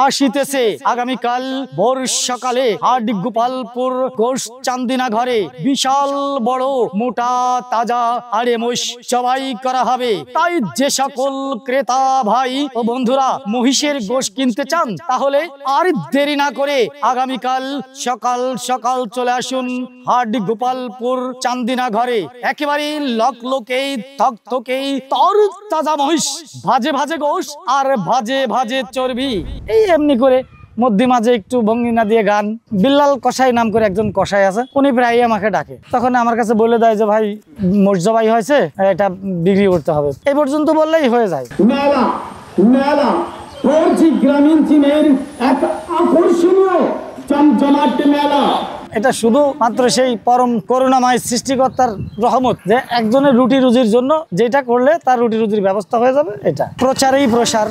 আসিতেছে আগামীকাল ভোর সকালে হাট গোপালপুর গোশ চান্দিনা ঘরে বিশাল বড় মোটা তাজা আড়ে মোষ জবাই করা হবে। তাই যে সকল ক্রেতা ভাই ও বন্ধুরা মহিষের গোশ কিনতে চান তাহলে আর দেরি না করে আগামীকাল সকাল সকাল চলে আসুন হাট গোপালপুর চান্দিনা ঘরে। একেবারে লকলকেই থকথকেই তর তাজা মহিষ, ভাজে ভাজে গোশ আর ভাজে ভাজে চর্বি। এই এমনি করে মধ্যে মাঝে একটু ভঙ্গি না দিয়ে গান। বিল্লাল কসাই নাম করে একজন কসাই আছে, উনি প্রায় আমাকে ডাকে। তখন আমার কাছে বলে দেয় যে ভাই মোষ জবাই হয়েছে, এটা বিক্রি করতে হবে। এই পর্যন্ত বললেই হয়ে যায়। মেলা মেলা গ্রামীণ চীনের এক আকর্ষণীয় জমজমাট মেলা। এটা শুধু মাত্র সেই পরম করুণাময় সৃষ্টিকর্তার রহমত যে একজনের রুটি রুজির জন্য যেটা করলে তার রুটি রুজির ব্যবস্থা হয়ে যাবে। এটা প্রচারেই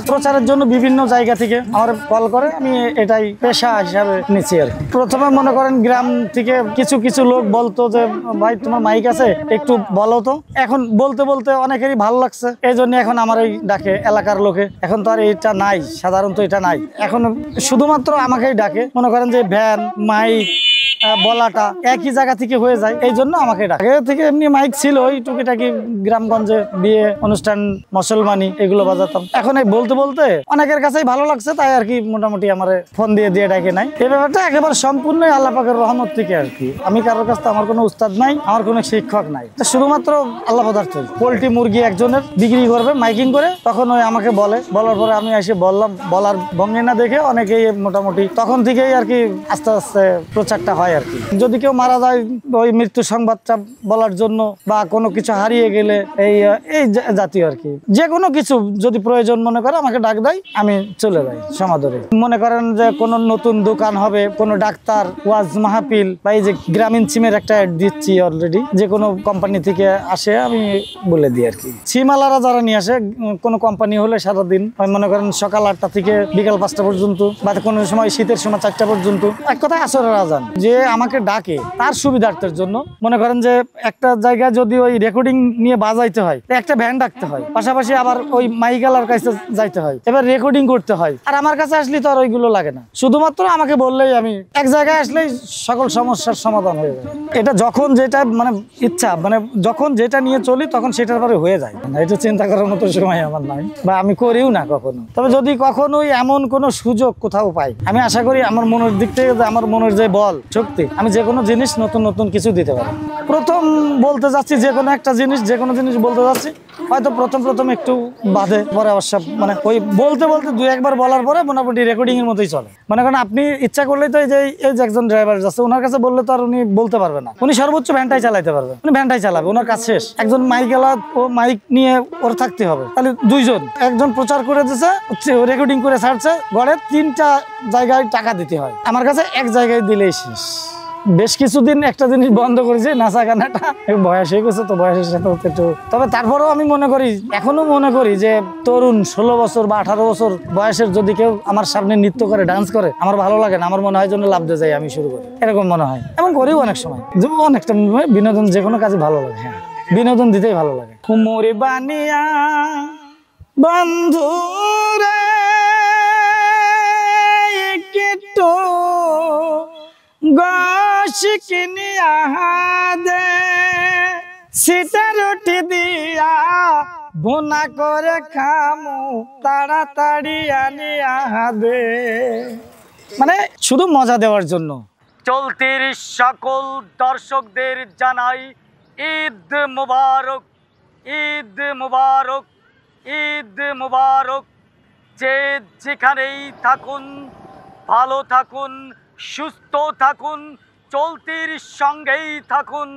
প্রচারের জন্য বিভিন্ন জায়গা থেকে আমার কল করে, আমি এটাই পেশা হিসাবে নিচ্ছি আর কি। প্রথমে মনে করেন গ্রাম থেকে কিছু কিছু লোক বলতো যে ভাই তোমার মাইক আছে একটু বলো তো। এখন বলতে বলতে অনেকেরই ভালো লাগছে, এই জন্য এখন আমার এই ডাকে এলাকার লোকে। এখন তো আর এটা নাই, সাধারণত এটা নাই, এখন শুধুমাত্র আমাকেই ডাকে। মনে করেন যে ভ্যান মাইক বলাটা একই জায়গা থেকে হয়ে যায়, এই জন্য আমাকে ডাকে। থেকে এমনি মাইক ছিল ওই টুকিটাকি গ্রামগঞ্জে বিয়ে অনুষ্ঠান মুসলমানি এগুলো বাজাতাম। এখন এই বলতে বলতে অনেকের কাছেই ভালো লাগছে, তাই আর কি মোটামুটি আমার ফোন দিয়ে ডাকে নাই। এই ব্যাপারটা একেবারে সম্পূর্ণই আল্লাহ পাকের রহমত থেকে আর কি। আমি কারোর কাছে আমার কোনো উস্তাদ নাই, আমার কোনো শিক্ষক নাই, শুধুমাত্র আল্লাহ পদার্থ। পোল্ট্রি মুরগি একজনের বিক্রি করবে মাইকিং করে, তখন ওই আমাকে বলার পরে আমি এসে বললাম। বলার ভঙ্গি না দেখে অনেকেই মোটামুটি তখন থেকেই আর কি আস্তে আস্তে প্রচারটা হয় আর কি। যদি কেউ মারা যায় ওই মৃত্যু সংবাদটা বলার জন্য বা কোনো কিছু হারিয়ে গেলে এই জাতীয় আর কি, যে কোনো কিছু যদি প্রয়োজন মনে করে আমাকে ডাক দেয়, আমি চলে যাই সমাদরে। মনে করেন যে কোনো নতুন দোকান হবে, কোনো ডাক্তার ওয়াজ মাহফিল বা এই যে গ্রামীণ সিমের একটা অ্যাড দিচ্ছি অলরেডি, যে কোনো কোম্পানি থেকে আসে আমি বলে দিই আর কি। সিমালারা যারা নিয়ে আসে কোনো কোম্পানি হলে সারাদিন মনে করেন সকাল 8টা থেকে বিকাল 5টা পর্যন্ত, বা কোনো সময় শীতের সময় 4টা পর্যন্ত। এক কথায় আসরের আজান। যে আমাকে ডাকে তার সুবিধার্থের জন্য মনে করেন যে একটা জায়গায় যদি ওই রেকর্ডিং নিয়ে বাজাইতে হয় একটা ভ্যান ডাকতে হয়, পাশাপাশি আবার ওই মাইকালার কাছে যাইতে হয়, এবার রেকর্ডিং করতে হয়। আর আমার কাছে আসলে তো আর ওইগুলো লাগে না, শুধুমাত্র আমাকে বললেই আমি এক জায়গায় আসলেই সকল সমস্যার সমাধান হয়ে যায়। এটা যখন যেটা মানে ইচ্ছা, মানে যখন যেটা নিয়ে চলি তখন সেটার পরে হয়ে যায়। এটা চিন্তা করার মতো সময় আমার নাই, বা আমি করিও না কখনো। তবে যদি কখনোই এমন কোনো সুযোগ কোথাও পাই, আমি আশা করি আমার মনের দিক থেকে, আমার মনের যে বল শক্তি, আমি যে কোনো জিনিস নতুন নতুন কিছু দিতে পারি। প্রথম বলতে যাচ্ছি যে কোনো একটা জিনিস, যে কোনো জিনিস বলতে যাচ্ছি, হয়তো প্রথম একটু বাধে, পরে অবশ্য মানে ওই বলতে বলতে 2-1বার বলার পরে মোটামুটি রেকর্ডিং এর মতোই চলে। মনে করেন আপনি ইচ্ছা করলেই তো এই যে একজন ড্রাইভার যাচ্ছে, ওনার কাছে বললে তো আর উনি বলতে পারবে না, উনি সর্বোচ্চ ভ্যানটাই চালাইতে পারবে, উনি ভ্যানটাই চালাবে, ওনার কাজ শেষ। একজন মাইকেলা ও মাইক নিয়ে ওর থাকতে হবে, তাহলে 2জন, একজন প্রচার করে দিচ্ছে, রেকর্ডিং করে ছাড়ছে, গড়ে 3টা জায়গায় টাকা দিতে হয়, আমার কাছে এক জায়গায় দিলেই শেষ। বেশ কিছুদিন একটা জিনিস বন্ধ করেছি, নাচা গানাটা, বয়স হয়ে গেছে তো, বয়সের সাথে একটু। তবে তারপরেও আমি মনে করি, এখনো মনে করি যে তরুণ 16 বছর বা 18 বছর বয়সের যদি কেউ আমার সামনে নৃত্য করে, ডান্স করে, আমার ভালো লাগে না, আমার মনে হয় জন্য লাভ দিয়ে যাই আমি শুরু করি, এরকম মনে হয়। এবং করিও অনেক সময়, অনেকটা বিনোদন, যে কোনো কাজে ভালো লাগে। হ্যাঁ, বিনোদন দিতেই ভালো লাগে। কুমোরে বানিয়া বন্ধুরে একটু গোশ কিনিয়া দে, সিটা রুটি দিয়া ভুনা করে খামু, তাড়াতাড়ি আনিয়া দে। মানে শুধু মজা দেওয়ার জন্য। চলতির সকল দর্শকদের জানাই ঈদ মুবারক, ঈদ মুবারক, ঈদ মুবারক। যে যেখানেই থাকুন ভালো থাকুন, সুস্থ থাকুন, চলতির সঙ্গেই থাকুন।